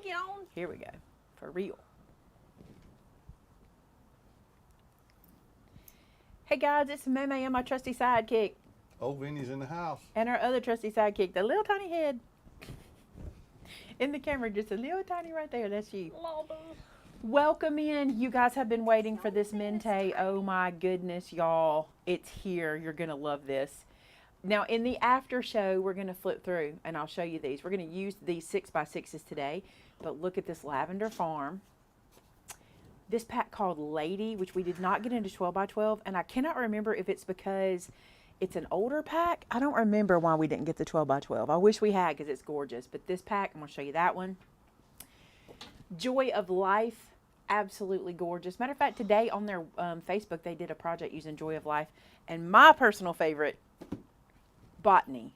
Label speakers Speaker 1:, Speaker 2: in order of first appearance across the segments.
Speaker 1: stick it on. Here we go. For real. Hey guys, it's Maymay and my trusty sidekick.
Speaker 2: Oh, Vinny's in the house.
Speaker 1: And our other trusty sidekick, the little tiny head. In the camera, just a little tiny right there. That's you. Welcome in. You guys have been waiting for this Mente. Oh my goodness, y'all. It's here. You're going to love this. Now, in the after show, we're going to flip through, and I'll show you these. We're going to use these 6x6s today, but look at this Lavender Farm. This pack called Lady, which we did not get into 12x12, and I cannot remember if it's because it's an older pack. I don't remember why we didn't get the 12x12. I wish we had because it's gorgeous, but this pack, I'm going to show you that one. Joy of Life, absolutely gorgeous. Matter of fact, today on their Facebook, they did a project using Joy of Life, and my personal favorite, Botany.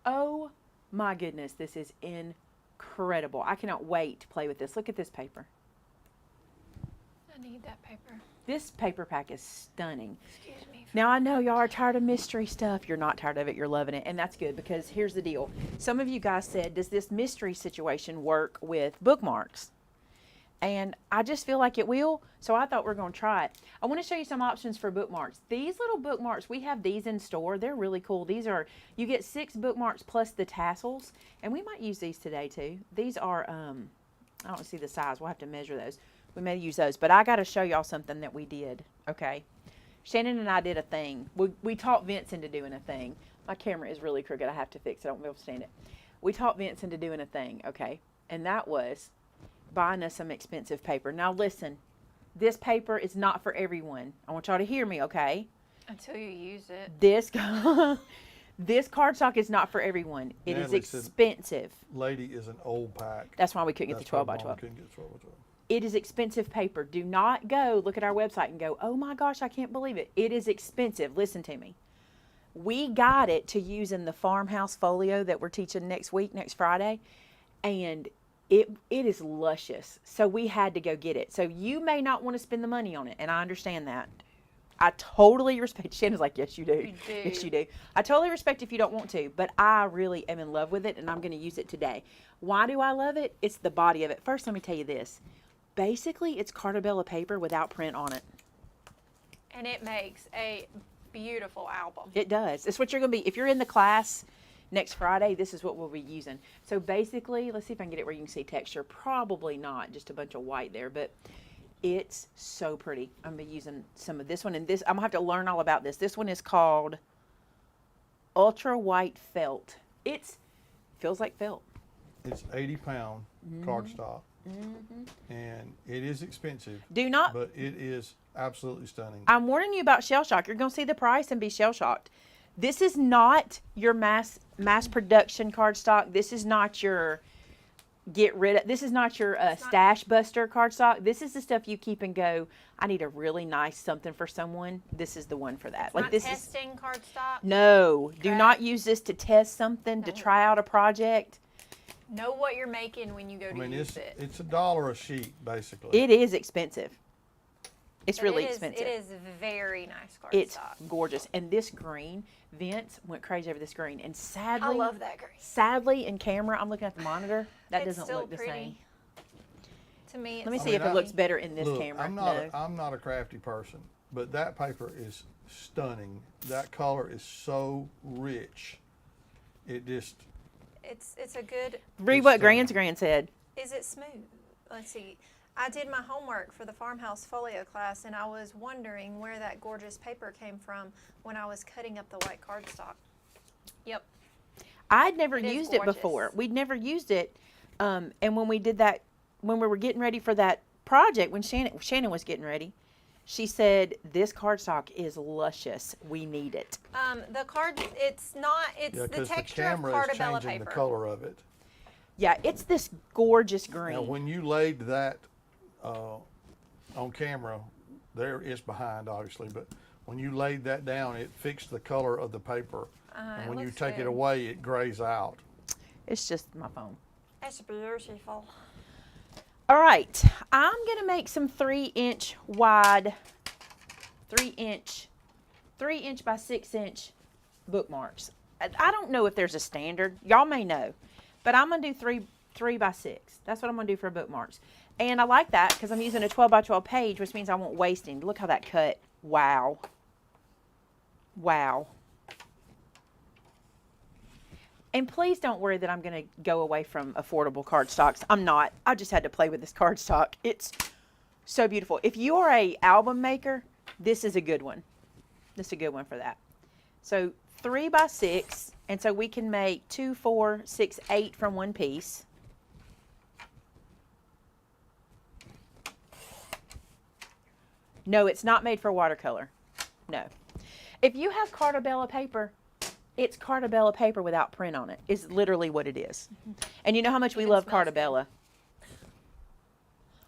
Speaker 1: Oh my goodness, this is incredible. I cannot wait to play with this. Look at this paper.
Speaker 3: I need that paper.
Speaker 1: This paper pack is stunning.
Speaker 3: Excuse me.
Speaker 1: Now, I know y'all are tired of mystery stuff. You're not tired of it. You're loving it. And that's good because here's the deal. Some of you guys said, does this mystery situation work with bookmarks? And I just feel like it will, so I thought we were going to try it. I want to show you some options for bookmarks. These little bookmarks, we have these in store. They're really cool. These are, you get 6 bookmarks plus the tassels, and we might use these today too. These are, I don't see the size. We'll have to measure those. We may use those, but I got to show y'all something that we did, okay? Shannon and I did a thing. We taught Vince into doing a thing. My camera is really crooked. I have to fix it. I don't be able to stand it. We taught Vince into doing a thing, okay? And that was buying us some expensive paper. Now listen, this paper is not for everyone. I want y'all to hear me, okay?
Speaker 3: Until you use it.
Speaker 1: This this cardstock is not for everyone. It is expensive.
Speaker 2: Lady is an old pack.
Speaker 1: That's why we couldn't get the 12x12.
Speaker 2: Couldn't get 12x12.
Speaker 1: It is expensive paper. Do not go look at our website and go, oh my gosh, I can't believe it. It is expensive. Listen to me. We got it to use in the farmhouse folio that we're teaching next week, next Friday, and it is luscious. So we had to go get it. So you may not want to spend the money on it, and I understand that. I totally respect. Shannon's like, yes, you do.
Speaker 3: You do.
Speaker 1: Yes, you do. I totally respect if you don't want to, but I really am in love with it, and I'm going to use it today. Why do I love it? It's the body of it. First, let me tell you this. Basically, it's Cartabella paper without print on it.
Speaker 3: And it makes a beautiful album.
Speaker 1: It does. It's what you're going to be. If you're in the class next Friday, this is what we'll be using. So basically, let's see if I can get it where you can see texture. Probably not, just a bunch of white there, but it's so pretty. I'm going to be using some of this one, and this, I'm going to have to learn all about this. This one is called Ultra White Felt. It feels like felt.
Speaker 2: It's 80-pound cardstock. And it is expensive.
Speaker 1: Do not.
Speaker 2: But it is absolutely stunning.
Speaker 1: I'm warning you about shell shock. You're going to see the price and be shell shocked. This is not your mass production cardstock. This is not your this is not your stash buster cardstock. This is the stuff you keep and go, I need a really nice something for someone. This is the one for that.
Speaker 3: It's
Speaker 1: like
Speaker 3: not
Speaker 1: this
Speaker 3: testing cardstock.
Speaker 1: No, do
Speaker 3: Crap.
Speaker 1: not use this to test something, to try out a project.
Speaker 3: Know what you're making when you go to use it.
Speaker 2: It's $1 a sheet, basically.
Speaker 1: It is expensive. It's
Speaker 3: But
Speaker 1: really
Speaker 3: it is,
Speaker 1: expensive.
Speaker 3: It is very nice cardstock.
Speaker 1: It's gorgeous. And this green, Vince went crazy over this green. And sadly,
Speaker 3: I love that green.
Speaker 1: Sadly, in camera, I'm looking at the monitor. That
Speaker 3: It's
Speaker 1: doesn't
Speaker 3: still
Speaker 1: look the
Speaker 3: pretty.
Speaker 1: same.
Speaker 3: To me, it's
Speaker 1: Let me
Speaker 3: still
Speaker 1: see if it
Speaker 3: pretty.
Speaker 1: looks better in this
Speaker 2: Look,
Speaker 1: camera.
Speaker 2: I'm not a crafty person, but that paper is stunning. That color is so rich. It just...
Speaker 3: It's a good.
Speaker 1: Read
Speaker 2: It's
Speaker 1: what
Speaker 2: stunning.
Speaker 1: Gran said.
Speaker 3: Is it smooth? Let's see. I did my homework for the farmhouse folio class, and I was wondering where that gorgeous paper came from when I was cutting up the white cardstock. Yep.
Speaker 1: I'd never
Speaker 3: It is
Speaker 1: used it
Speaker 3: gorgeous.
Speaker 1: before. We'd never used it. And when we did that, when we were getting ready for that project, when Shannon was getting ready, she said, this cardstock is luscious. We need it.
Speaker 3: The card, it's not, it's
Speaker 2: Yeah,
Speaker 3: the
Speaker 2: because the
Speaker 3: texture of
Speaker 2: camera is
Speaker 3: Cartabella
Speaker 2: changing
Speaker 3: paper.
Speaker 2: the color of it.
Speaker 1: Yeah, it's this gorgeous green.
Speaker 2: Now, when you laid that on camera, there it's behind, obviously, but when you laid that down, it fixed the color of the paper. And
Speaker 3: it
Speaker 2: when you
Speaker 3: looks
Speaker 2: take it
Speaker 3: good.
Speaker 2: away, it grays out.
Speaker 1: It's just my phone.
Speaker 3: It's beautiful.
Speaker 1: All right, I'm gonna make some 3-inch wide, 3-inch by 6-inch bookmarks. I don't know if there's a standard. Y'all may know, but I'm gonna do 3 by 6. That's what I'm going to do for bookmarks. And I like that because I'm using a 12 by 12 page, which means I won't waste any. Look how that cut. Wow. Wow. And please don't worry that I'm going to go away from affordable cardstocks. I'm not. I just had to play with this cardstock. It's so beautiful. If you are a album maker, this is a good one. This is a good one for that. So 3 by 6, and so we can make 2, 4, 6, 8 from one piece. No, it's not made for watercolor. No. If you have Cardabella paper, it's Cardabella paper without print on it. Is literally what it is. And you know how much we love Cardabella.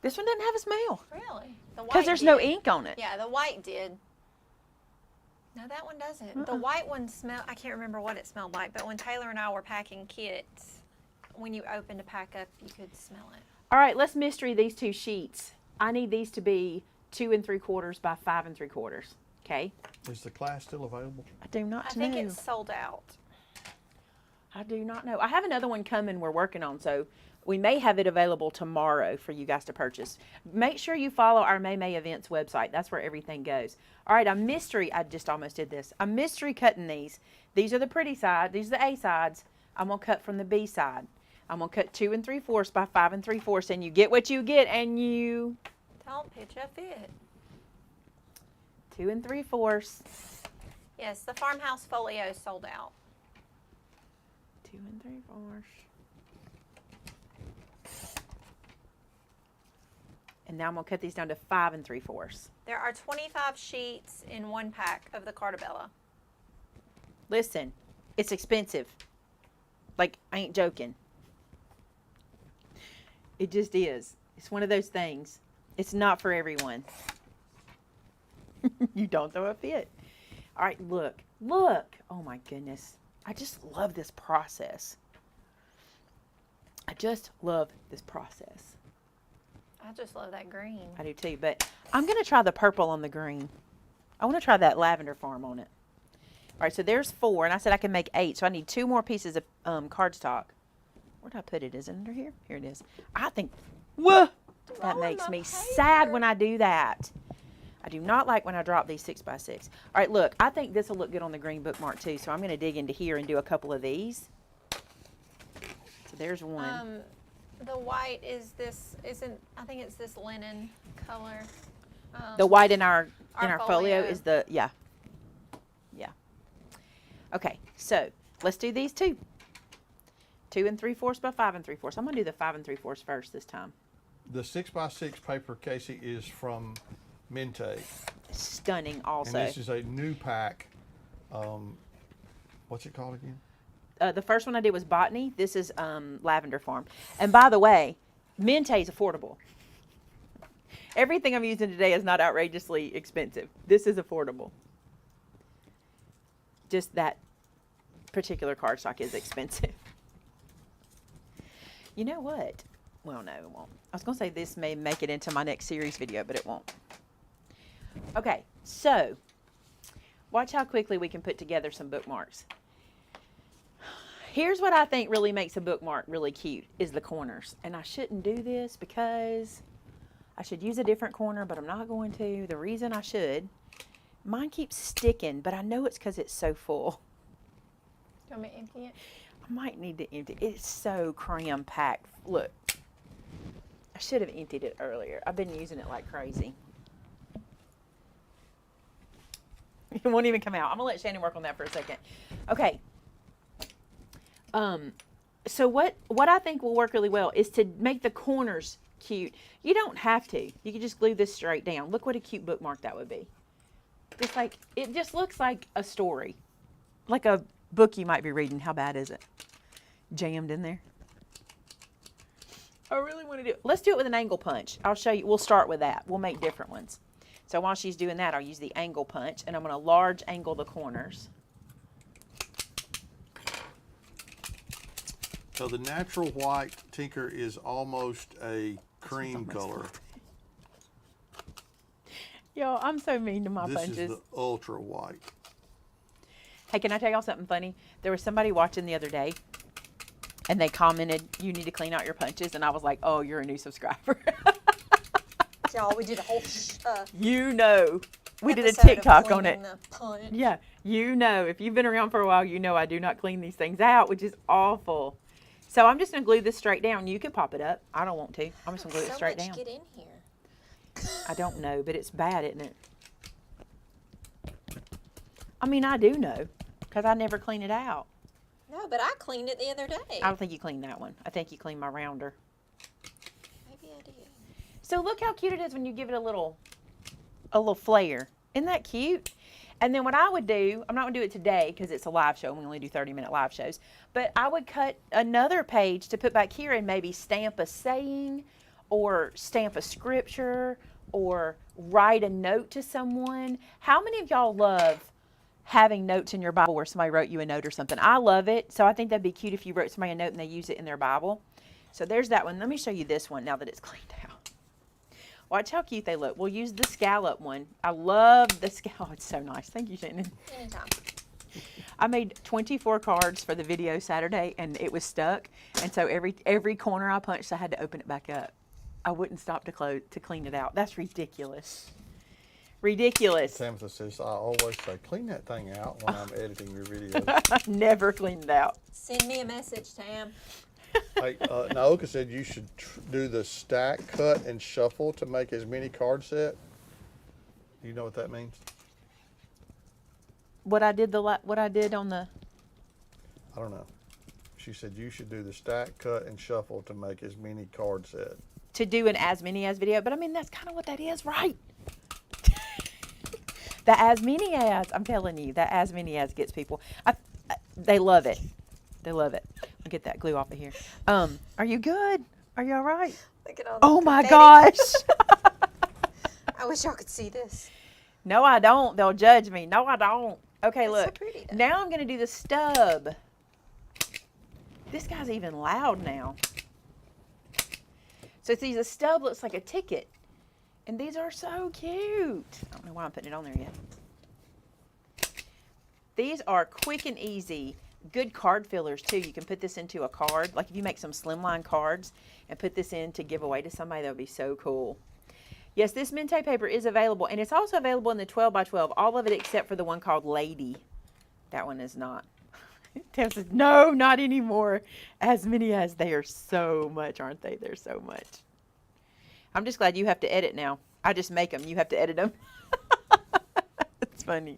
Speaker 1: This one doesn't have a smell.
Speaker 3: Really? The white
Speaker 1: Because there's
Speaker 3: did.
Speaker 1: no ink on it.
Speaker 3: Yeah, the white did. No, that one doesn't. The white one smelled, I can't remember what it smelled like, but when Taylor and I were packing kits, when you opened a pack up, you could smell it.
Speaker 1: All right, let's mystery these 2 sheets. I need these to be 2 3/4 by 5 3/4. Okay?
Speaker 2: Is the class still available?
Speaker 1: I do not
Speaker 3: I
Speaker 1: know.
Speaker 3: think it's sold out.
Speaker 1: I do not know. I have another one coming we're working on, so we may have it available tomorrow for you guys to purchase. Make sure you follow our Maymay Events website. That's where everything goes. All right, I just almost did this. I'm mystery cutting these. These are the pretty side. These are the A sides. I'm going to cut from the B side. I'm going to cut 2 3/4 by 5 3/4, and you get what you get, and you...
Speaker 3: Don't pitch a fit.
Speaker 1: 2 3/4.
Speaker 3: Yes, the farmhouse folio sold out.
Speaker 1: 2 3/4. And now I'm going to cut these down to 5 3/4.
Speaker 3: There are 25 sheets in one pack of the Cardabella.
Speaker 1: Listen, it's expensive. Like, I ain't joking. It just is. It's one of those things. It's not for everyone. You don't throw a fit. All right, look. Look. Oh, my goodness. I just love this process. I just love this process.
Speaker 3: I just love that green.
Speaker 1: I do too, but I'm going to try the purple on the green. I want to try that lavender farm on it. All right, so there's 4, and I said I can make 8, so I need 2 more pieces of cardstock. Where did I put it? Is it under here? Here it is. I think, whoa, that
Speaker 3: Throwing
Speaker 1: makes
Speaker 3: my
Speaker 1: me
Speaker 3: paper.
Speaker 1: sad when I do that. I do not like when I drop these 6 by 6. All right, look, I think this will look good on the green bookmark too, so I'm going to dig into here and do a couple of these. So there's one.
Speaker 3: The white is this, I think it's this linen color.
Speaker 1: The white in our
Speaker 3: our
Speaker 1: folio
Speaker 3: folio.
Speaker 1: is the, yeah. Okay, so let's do these 2. 2 3/4 by 5 3/4. I'm going to do the 5 3/4 first this time.
Speaker 2: The 6 by 6 paper, Casey, is from Mente.
Speaker 1: Stunning also.
Speaker 2: And this is a new pack. What's it called again?
Speaker 1: The first one I did was Botany. This is Lavender Farm. And by the way, Mente is affordable. Everything I'm using today is not outrageously expensive. This is affordable. Just that particular cardstock is expensive. You know what? Well, no, it won't. I was going to say this may make it into my next series video, but it won't. Okay, so watch how quickly we can put together some bookmarks. Here's what I think really makes a bookmark really cute is the corners. And I shouldn't do this because I should use a different corner, but I'm not going to. The reason I should, mine keeps sticking, but I know it's because it's so full.
Speaker 3: Do you want me to empty it?
Speaker 1: I might need to empty. It's so cram packed. Look, I should have emptied it earlier. I've been using it like crazy. It won't even come out. I'm gonna let Shannon work on that for a second. Okay. So what I think will work really well is to make the corners cute. You don't have to. You can just glue this straight down. Look what a cute bookmark that would be. Just like, it just looks like a story. Like a book you might be reading. How bad is it? Jammed in there. I really want to do it. Let's do it with an angle punch. I'll show you. We'll start with that. We'll make different ones. So while she's doing that, I'll use the angle punch, and I'm going to large angle the corners.
Speaker 2: So the natural white, Tinker, is almost a cream color.
Speaker 1: Yo, I'm so mean to my
Speaker 2: This
Speaker 1: punches.
Speaker 2: is the ultra white.
Speaker 1: Hey, can I tell y'all something funny? There was somebody watching the other day, And they commented, you need to clean out your punches. And I was like, oh, you're a new subscriber.
Speaker 3: Y'all, we did a whole
Speaker 1: You know. We did a
Speaker 3: episode of
Speaker 1: TikTok on it.
Speaker 3: cleaning the punch.
Speaker 1: Yeah, you know. If you've been around for a while, you know I do not clean these things out, which is awful. So I'm just going to glue this straight down. You can pop it up. I don't want to. I'm just going to glue it straight down.
Speaker 3: Get in here.
Speaker 1: I don't know, but it's bad, isn't it? I mean, I do know, because I never clean it out.
Speaker 3: No, but I cleaned it the other day.
Speaker 1: I don't think you cleaned that one. I think you cleaned my rounder.
Speaker 3: Maybe I did.
Speaker 1: So look how cute it is when you give it a little flair. Isn't that cute? And then what I would do, I'm not going to do it today because it's a live show. We only do 30-minute live shows. But I would cut another page to put back here and maybe stamp a saying or stamp a scripture or write a note to someone. How many of y'all love having notes in your Bible where somebody wrote you a note or something? I love it. So I think that'd be cute if you wrote somebody a note and they use it in their Bible. So there's that one. Let me show you this one now that it's cleaned out. Watch how cute they look. We'll use the scallop one. I love the scallop. Oh, it's so nice. Thank you, Shannon.
Speaker 3: Anytime.
Speaker 1: I made 24 cards for the video Saturday, and it was stuck. And so every corner I punched, I had to open it back up. I wouldn't stop to clean it out. That's ridiculous. Ridiculous.
Speaker 2: Tabitha says, I always say, clean that thing out when I'm editing your videos.
Speaker 1: I never cleaned it out.
Speaker 3: Send me a message, Tam.
Speaker 2: Hey, Naoka said you should do the stack, cut, and shuffle to make as many card set. You know what that means?
Speaker 1: What I did on the.
Speaker 2: I don't know. She said you should do the stack, cut, and shuffle to make as many card set.
Speaker 1: To do an as many as video, but I mean that's kind of what that is, right? The as many as, I'm telling you, that as many as gets people. They love it. They love it. I'll get that glue off of here. Are you good? Are you all right?
Speaker 3: Look at all
Speaker 1: Oh my
Speaker 3: confetti.
Speaker 1: gosh.
Speaker 3: I wish y'all could see this.
Speaker 1: No, I don't. They'll judge me. No, I don't. Okay,
Speaker 3: It's so
Speaker 1: look.
Speaker 3: pretty, though.
Speaker 1: Now I'm going to do the stub. This guy's even loud now. So see, the stub looks like a ticket. And these are so cute. I don't know why I'm putting it on there yet. These are quick and easy. Good card fillers too. You can put this into a card. Like if you make some slimline cards and put this in to give away to somebody, that would be so cool. Yes, this Maymay paper is available, and it's also available in the 12 by 12. All of it except for the one called Lady. That one is not. Tam says, no, not anymore. As many as. They are so much, aren't they? They're so much. I'm just glad you have to edit now. I just make them. You have to edit them. It's funny.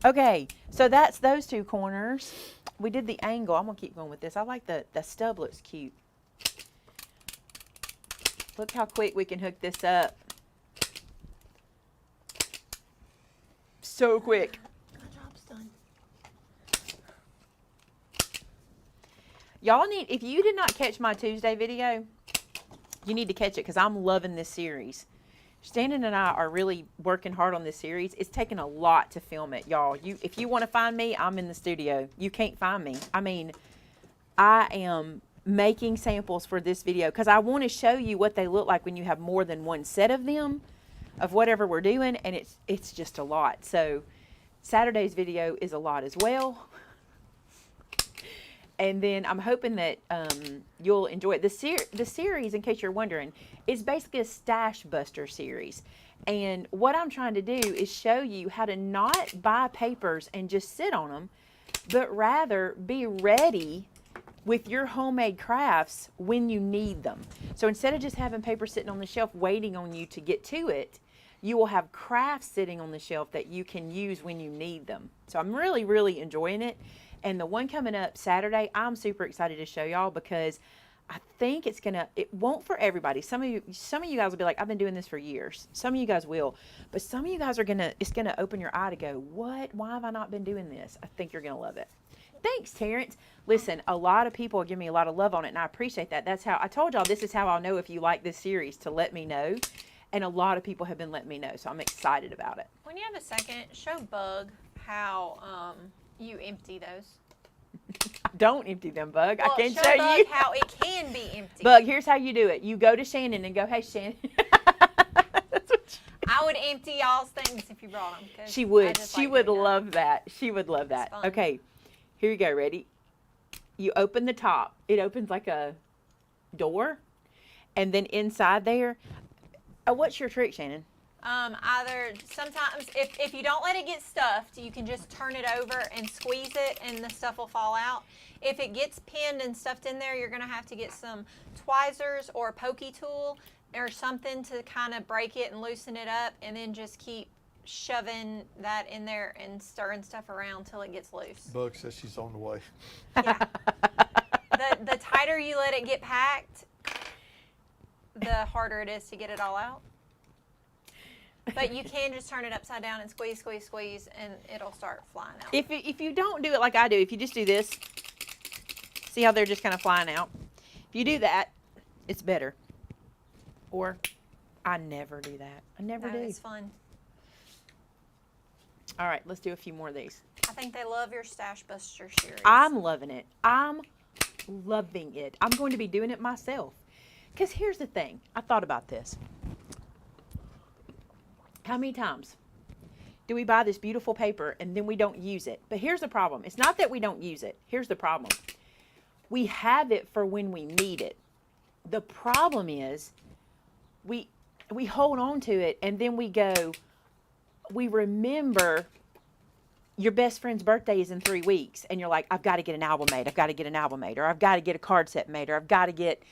Speaker 1: Okay, so that's those two corners. We did the angle. I'm going to keep going with this. I like the stub looks cute. Look how quick we can hook this up. So quick.
Speaker 3: My job's done.
Speaker 1: Y'all need, if you did not catch my Tuesday video, you need to catch it because I'm loving this series. Shannon and I are really working hard on this series. It's taken a lot to film it, y'all. If you want to find me, I'm in the studio. You can't find me. I mean, I am making samples for this video because I want to show you what they look like when you have more than one set of them, of whatever we're doing, and it's just a lot. So Saturday's video is a lot as well. And then I'm hoping that you'll enjoy it. The series, in case you're wondering, is basically a stash buster series. And what I'm trying to do is show you how to not buy papers and just sit on them, but rather be ready with your homemade crafts when you need them. So instead of just having paper sitting on the shelf waiting on you to get to it, you will have crafts sitting on the shelf that you can use when you need them. So I'm really, really enjoying it. And the one coming up Saturday, I'm super excited to show y'all because I think it won't for everybody. Some of you guys will be like, I've been doing this for years. Some of you guys will, but some of you guys it's gonna open your eye to go, what? Why have I not been doing this? I think you're gonna love it. Thanks, Terrence. Listen, a lot of people give me a lot of love on it, and I appreciate that. That's how I told y'all this is how I'll know if you like this series, to let me know. And a lot of people have been letting me know, so I'm excited about it.
Speaker 3: When you have a second, show Bug how you empty those.
Speaker 1: Don't empty them, Bug.
Speaker 3: Well,
Speaker 1: I can
Speaker 3: show
Speaker 1: show
Speaker 3: Bug
Speaker 1: you
Speaker 3: how it can be empty.
Speaker 1: Bug, here's how you do it. You go to Shannon and go, hey, Shannon. That's what
Speaker 3: I would empty y'all's things if you brought them.
Speaker 1: she would. She would love that. She would love that.
Speaker 3: fun.
Speaker 1: Okay, here you go. Ready? you open the top. It opens like a door, and then inside there, what's your trick, Shannon?
Speaker 3: Either sometimes if you don't let it get stuffed, you can just turn it over and squeeze it and the stuff will fall out. If it gets pinned and stuffed in there, you're going to have to get some tweezers or a pokey tool or something to kind of break it and loosen it up, and then just keep shoving that in there and stirring stuff around till it gets loose.
Speaker 2: Bug says she's on the way.
Speaker 3: Yeah. The tighter you let it get packed, the harder it is to get it all out. But you can just turn it upside down and squeeze, squeeze, squeeze, and it'll start flying out.
Speaker 1: If you don't do it like I do, if you just do this, see how they're just kind of flying out? If you do that, it's better. Or, I never do that. I never do.
Speaker 3: It's fun.
Speaker 1: All right, let's do a few more of these.
Speaker 3: I think they love your Stash Buster series.
Speaker 1: I'm loving it. I'm loving it. I'm going to be doing it myself. Because here's the thing. I thought about this. How many times do we buy this beautiful paper and then we don't use it? But here's the problem. It's not that we don't use it. Here's the problem. We have it for when we need it. The problem is we hold on to it, and then we remember your best friend's birthday is in 3 weeks, and you're like, I've got to get an album made. I've got to get an album made, or I've got to get a card set made, or I've got to get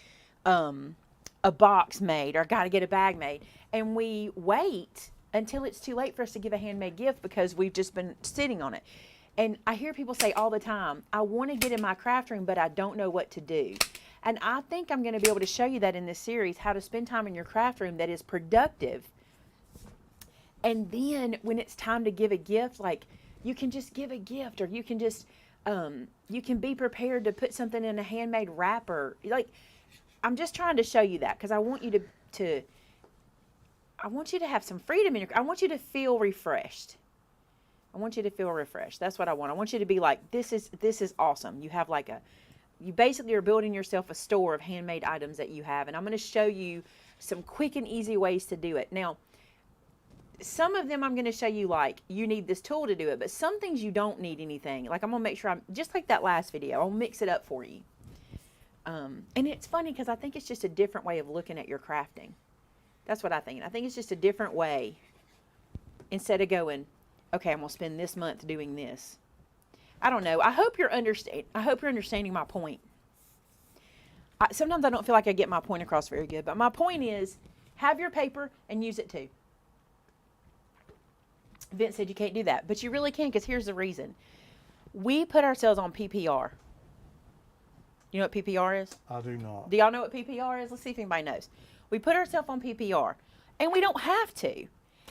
Speaker 1: a box made, or I've got to get a bag made. And we wait until it's too late for us to give a handmade gift because we've just been sitting on it. And I hear people say all the time, I want to get in my craft room, but I don't know what to do. And I think I'm going to be able to show you that in this series, how to spend time in your craft room that is productive. And then when it's time to give a gift, like you can just give a gift, or you can just, you can be prepared to put something in a handmade wrapper. Like, I'm just trying to show you that because I want you I want you to have some freedom in your, I want you to feel refreshed. I want you to feel refreshed. That's what I want. I want you to be like, this is awesome. You have like you basically are building yourself a store of handmade items that you have. And I'm going to show you some quick and easy ways to do it. Now, some of them I'm going to show you like, you need this tool to do it. But some things you don't need anything. Like I'm going to make sure I'm, just like that last video, I'll mix it up for you. And it's funny because I think it's just a different way of looking at your crafting. That's what I think. I think it's just a different way. Instead of going, okay, I'm going to spend this month doing this. I don't know. I hope you're understanding my point. Sometimes I don't feel like I get my point across very good. But my point is, have your paper and use it too. Vince said you can't do that. But you really can, because here's the reason. We put ourselves on PPR. You know what PPR is?
Speaker 2: I do not.
Speaker 1: Do y'all know what PPR is? Let's see if anybody knows. We put ourselves on PPR, and we don't have to.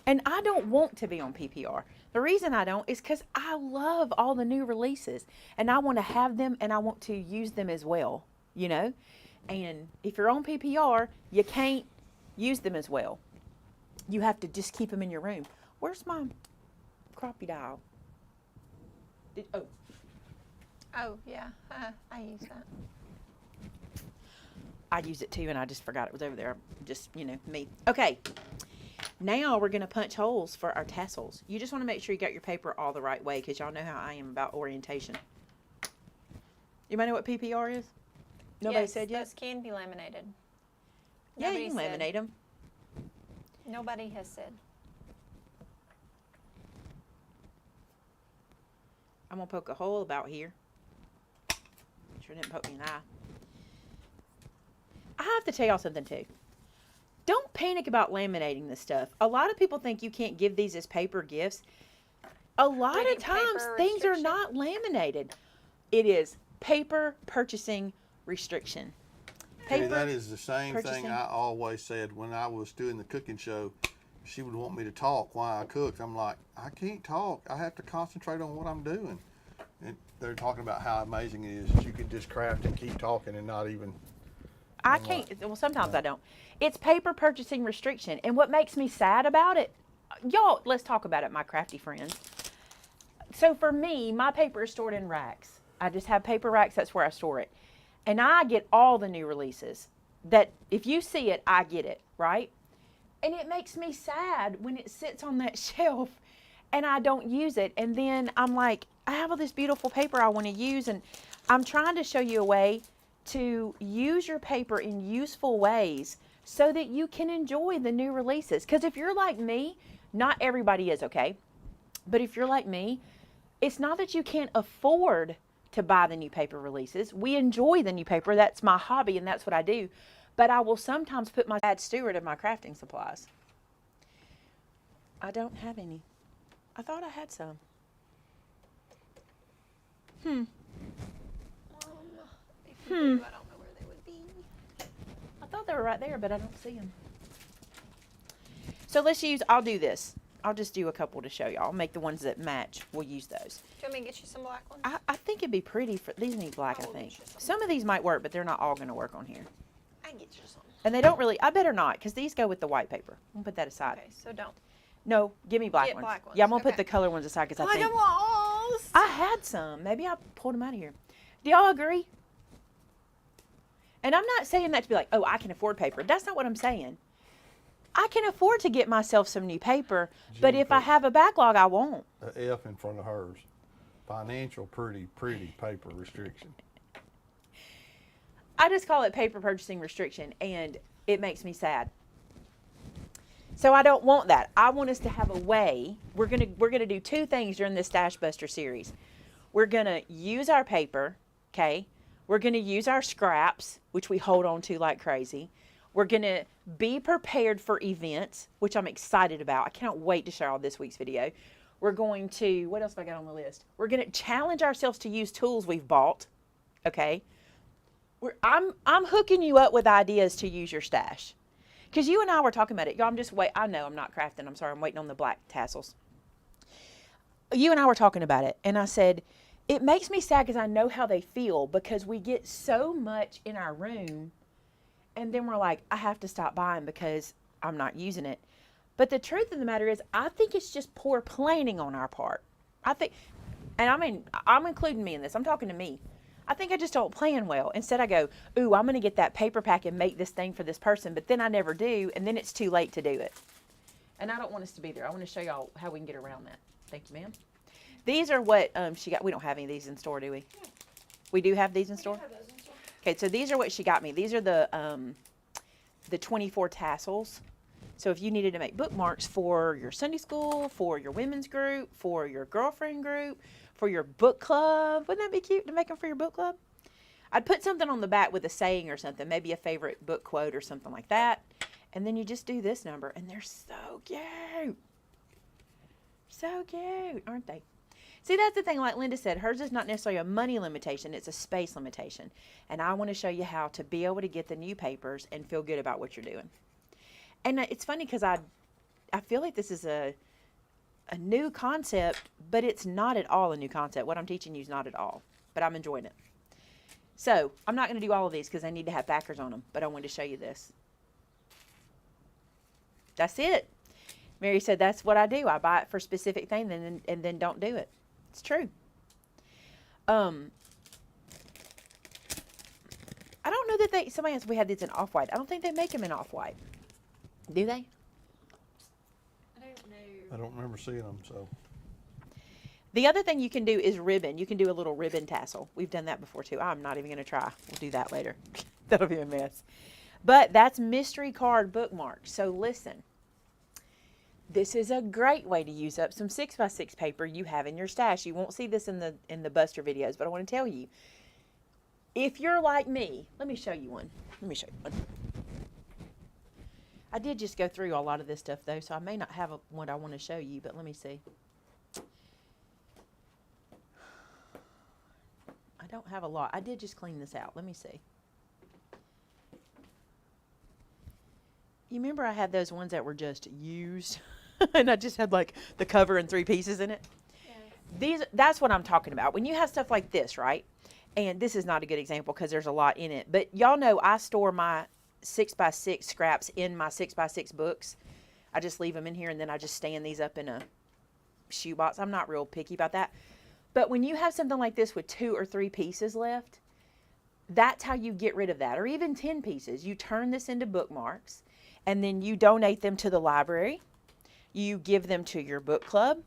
Speaker 1: And I don't want to be on PPR. The reason I don't is because I love all the new releases, and I want to have them, and I want to use them as well, you know? And if you're on PPR, you can't use them as well. You have to just keep them in your room. Where's my crappie dial?
Speaker 3: Oh, yeah. I use that.
Speaker 1: I use it too, and I just forgot it was over there. Just, me. Okay. Now we're going to punch holes for our tassels. You just want to make sure you got your paper all the right way, because y'all know how I am about orientation. Anybody know what PPR is? Nobody said yet?
Speaker 3: Those can be laminated.
Speaker 1: Yeah, you can laminate them.
Speaker 3: Nobody has said.
Speaker 1: I'm going to poke a hole about here. Sure didn't poke me in the eye. I have to tell y'all something too. Don't panic about laminating this stuff. A lot of people think you can't give these as paper gifts. A lot of times things are not laminated. It is paper purchasing restriction.
Speaker 2: Hey, that is the same thing I always said when I was doing the cooking show. She would want me to talk while I cooked. I'm like, I can't talk. I have to concentrate on what I'm doing. And they're talking about how amazing it is that you can just craft and keep talking and not even...
Speaker 1: I can't. Well, sometimes I don't. It's paper purchasing restriction. And what makes me sad about it, y'all, let's talk about it, my crafty friends. So for me, my paper is stored in racks. I just have paper racks. That's where I store it. And I get all the new releases. That if you see it, I get it, right? And it makes me sad when it sits on that shelf and I don't use it. And then I'm like, I have all this beautiful paper I want to use, and I'm trying to show you a way to use your paper in useful ways so that you can enjoy the new releases. Because if you're like me, not everybody is, okay? But if you're like me, it's not that you can't afford to buy the new paper releases. We enjoy the new paper. That's my hobby and that's what I do. But I will sometimes put my bad steward of my crafting supplies. I don't have any. I thought I had some.
Speaker 3: If you do, I don't know where they would be.
Speaker 1: I thought they were right there, but I don't see them. So let's use, I'll do this. I'll just do a couple to show y'all. I'll make the ones that match. We'll use those.
Speaker 3: Do you want me to get you some black ones?
Speaker 1: I think it'd be pretty for, these need black, I
Speaker 3: will
Speaker 1: think.
Speaker 3: get you some.
Speaker 1: Some of these might work, but they're not all gonna work on here.
Speaker 3: I can get you some.
Speaker 1: And they don't really, I better not, because these go with the white paper. I'm gonna put that aside.
Speaker 3: Okay, so don't.
Speaker 1: No, give me black
Speaker 3: Get
Speaker 1: ones.
Speaker 3: black ones,
Speaker 1: Yeah, I'm gonna put
Speaker 3: okay.
Speaker 1: the color ones aside because I
Speaker 3: I
Speaker 1: think
Speaker 3: lost.
Speaker 1: I had some. Maybe I pulled them out of here. Do y'all agree? And I'm not saying that to be like, oh, I can afford paper. That's not what I'm saying. I can afford to get myself some new paper, but if I have a backlog, I won't.
Speaker 2: A F in front of hers. Financial pretty paper restriction.
Speaker 1: I just call it paper purchasing restriction, and it makes me sad. So I don't want that. I want us to have a way. We're gonna do two things during this Stash Buster series. We're gonna use our paper, okay? We're gonna use our scraps, which we hold on to like crazy. We're gonna be prepared for events, which I'm excited about. I cannot wait to share all this week's video. We're going to, what else have I got on the list? We're gonna challenge ourselves to use tools we've bought, okay? I'm hooking you up with ideas to use your stash. Because you and I were talking about it. Y'all, I know I'm not crafting. I'm sorry. I'm waiting on the black tassels. You and I were talking about it. And I said, it makes me sad because I know how they feel because we get so much in our room and then we're like, I have to stop buying because I'm not using it. But the truth of the matter is, I think it's just poor planning on our part. I think, and I mean, I'm including me in this. I'm talking to me. I think I just don't plan well. Instead I go, ooh, I'm going to get that paper pack and make this thing for this person, but then I never do, and then it's too late to do it. And I don't want us to be there. I want to show y'all how we can get around that. Thank you, ma'am. These are what she got. We don't have any of these in store, do we? Yeah. We do have these in store?
Speaker 3: have those in store.
Speaker 1: Okay, so these are what she got me. These are the 24 tassels. So if you needed to make bookmarks for your Sunday school, for your women's group, for your girlfriend group, for your book club. Wouldn't that be cute to make them for your book club? I'd put something on the back with a saying or something, maybe a favorite book quote or something like that. And then you just do this number, and they're so cute. So cute, aren't they? See, that's the thing, like Linda said, hers is not necessarily a money limitation, it's a space limitation. And I want to show you how to be able to get the new papers and feel good about what you're doing. And it's funny because I feel like this is a new concept, but it's not at all a new concept. What I'm teaching you is not at all, but I'm enjoying it. So I'm not going to do all of these because they need to have backers on them, but I wanted to show you this. That's it. Mary said, that's what I do. I buy it for a specific thing and then don't do it. It's true. I don't know that somebody else, we had these in off-white. I don't think they make them in off-white. Do they?
Speaker 3: I don't know.
Speaker 2: I don't remember seeing them, so.
Speaker 1: The other thing you can do is ribbon. You can do a little ribbon tassel. We've done that before too. I'm not even going to try. We'll do that later. That'll be a mess. But that's mystery card bookmarks. So listen, this is a great way to use up some 6x6 paper you have in your stash. You won't see this in the Buster videos, but I want to tell you, if you're like me, let me show you one. Let me show you one. I did just go through a lot of this stuff though, so I may not have one I want to show you, but let me see. I don't have a lot. I did just clean this out. Let me see. You remember I had those ones that were just used and I just had like the cover and 3 pieces in it? Yeah. That's what I'm talking about. When you have stuff like this, right? And this is not a good example because there's a lot in it, but y'all know I store my 6x6 scraps in my 6x6 books. I just leave them in here and then I just stand these up in a shoebox. I'm not real picky about that. But when you have something like this with 2 or 3 pieces left, that's how you get rid of that. Or even 10 pieces. You turn this into bookmarks and then you donate them to the library. You give them to your book club.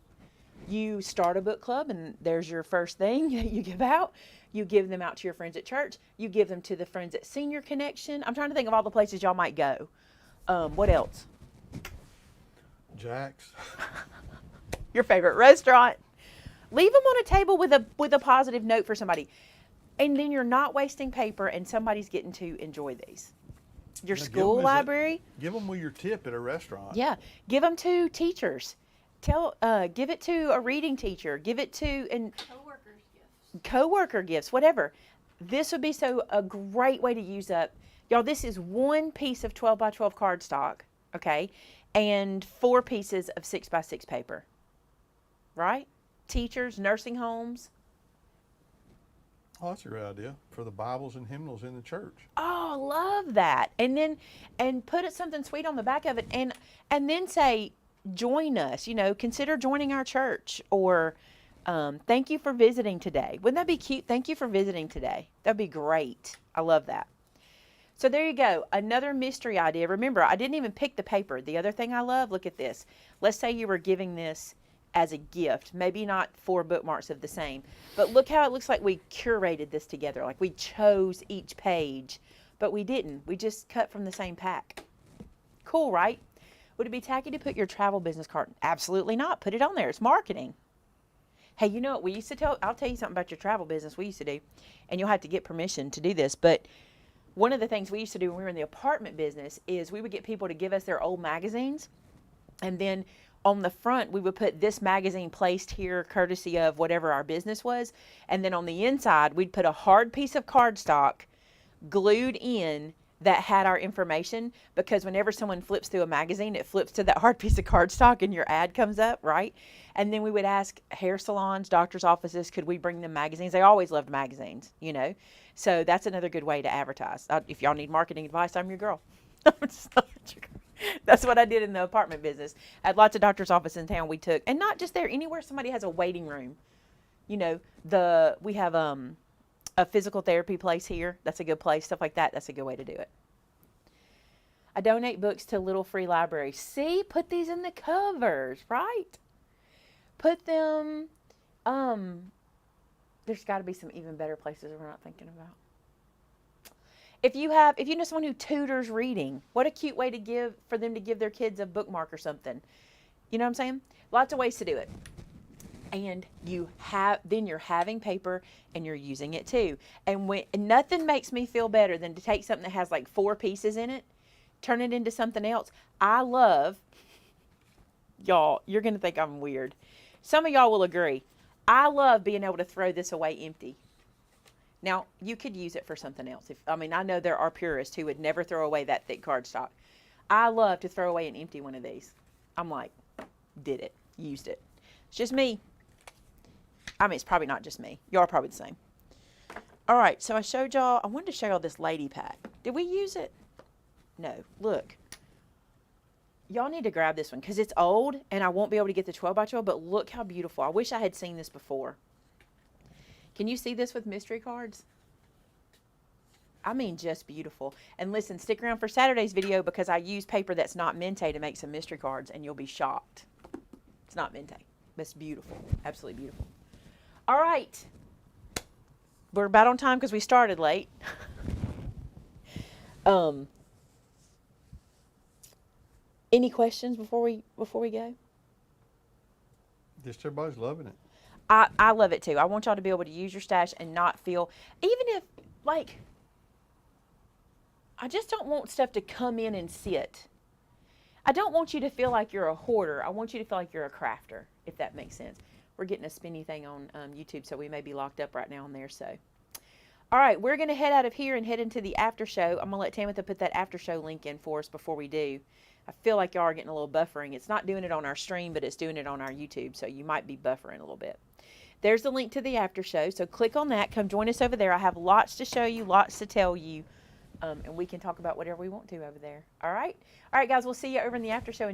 Speaker 1: You start a book club and there's your first thing that you give out. You give them out to your friends at church. You give them to the friends at Senior Connection. I'm trying to think of all the places y'all might go. What else?
Speaker 2: Jack's.
Speaker 1: Your favorite restaurant. Leave them on a table with a positive note for somebody. And then you're not wasting paper and somebody's getting to enjoy these. Your school library.
Speaker 2: Give them with your tip at a restaurant.
Speaker 1: Yeah. Give them to teachers. Give it to a reading teacher. Give it to coworker gifts, whatever. This would be a great way to use up. Y'all, this is one piece of 12 by 12 cardstock, okay? And 4 pieces of 6 by 6 paper. Right? Teachers, nursing homes.
Speaker 2: Oh, that's a great idea for the Bibles and hymnals in the church.
Speaker 1: Oh, love that. And put something sweet on the back of it and then say, join us, consider joining our church, or thank you for visiting today. Wouldn't that be cute? Thank you for visiting today. That'd be great. I love that. So there you go. Another mystery idea. Remember, I didn't even pick the paper. The other thing I love, look at this. Let's say you were giving this as a gift, maybe not 4 bookmarks of the same, but look how it looks like we curated this together. Like we chose each page, but we didn't. We just cut from the same pack. Cool, right? Would it be tacky to put your travel business card? Absolutely not. Put it on there. It's marketing. Hey, you know what we used to I'll tell you something about your travel business we used to do, and you'll have to get permission to do this, but one of the things we used to do when we were in the apartment business is we would get people to give us their old magazines, and then on the front we would put this magazine placed here courtesy of whatever our business was, and then on the inside we'd put a hard piece of cardstock glued in that had our information, because whenever someone flips through a magazine, it flips to that hard piece of cardstock and your ad comes up, right? And then we would ask hair salons, doctors' offices, could we bring them magazines? They always loved magazines, So that's another good way to advertise. If y'all need marketing advice, I'm your girl. That's what I did in the apartment business. I had lots of doctor's offices in town we took. And not just there, anywhere somebody has a waiting room. We have a physical therapy place here. That's a good place. Stuff like that. That's a good way to do it. I donate books to Little Free Library. See? Put these in the covers, right? Put them, there's got to be some even better places we're not thinking about. If you know someone who tutors reading, what a cute way for them to give their kids a bookmark or something. You know what I'm saying? Lots of ways to do it. And then you're having paper and you're using it too. And nothing makes me feel better than to take something that has like 4 pieces in it, turn it into something else. I love, y'all, you're going to think I'm weird. Some of y'all will agree. I love being able to throw this away empty. Now, you could use it for something else. I know there are purists who would never throw away that thick cardstock. I love to throw away an empty one of these. I'm like, did it, used it. It's just me. It's probably not just me. Y'all are probably the same. All right, so I wanted to show y'all this lady pack. Did we use it? No, look. Y'all need to grab this one because it's old and I won't be able to get the 12 by 12, but look how beautiful. I wish I had seen this before. Can you see this with mystery cards? Just beautiful. And listen, stick around for Saturday's video because I use paper that's not Mente to make some mystery cards and you'll be shocked. It's not Mente, but it's beautiful. Absolutely beautiful. All right. We're about on time because we started late. Any questions before we go?
Speaker 2: Just everybody's loving it.
Speaker 1: I love it too. I want y'all to be able to use your stash and not feel, even if, I just don't want stuff to come in and sit. I don't want you to feel like you're a hoarder. I want you to feel like you're a crafter, if that makes sense. We're getting a spinny thing on YouTube, so we may be locked up right now on there. So, all right, we're going to head out of here and head into the after show. I'm going to let Tamitha put that after show link in for us before we do. I feel like y'all are getting a little buffering. It's not doing it on our stream, but it's doing it on our YouTube, so you might be buffering a little bit. There's the link to the after show, so click on that. Come join us over there. I have lots to show you, lots to tell you, and we can talk about whatever we want to over there. All right? All right, guys, we'll see you over in the after show.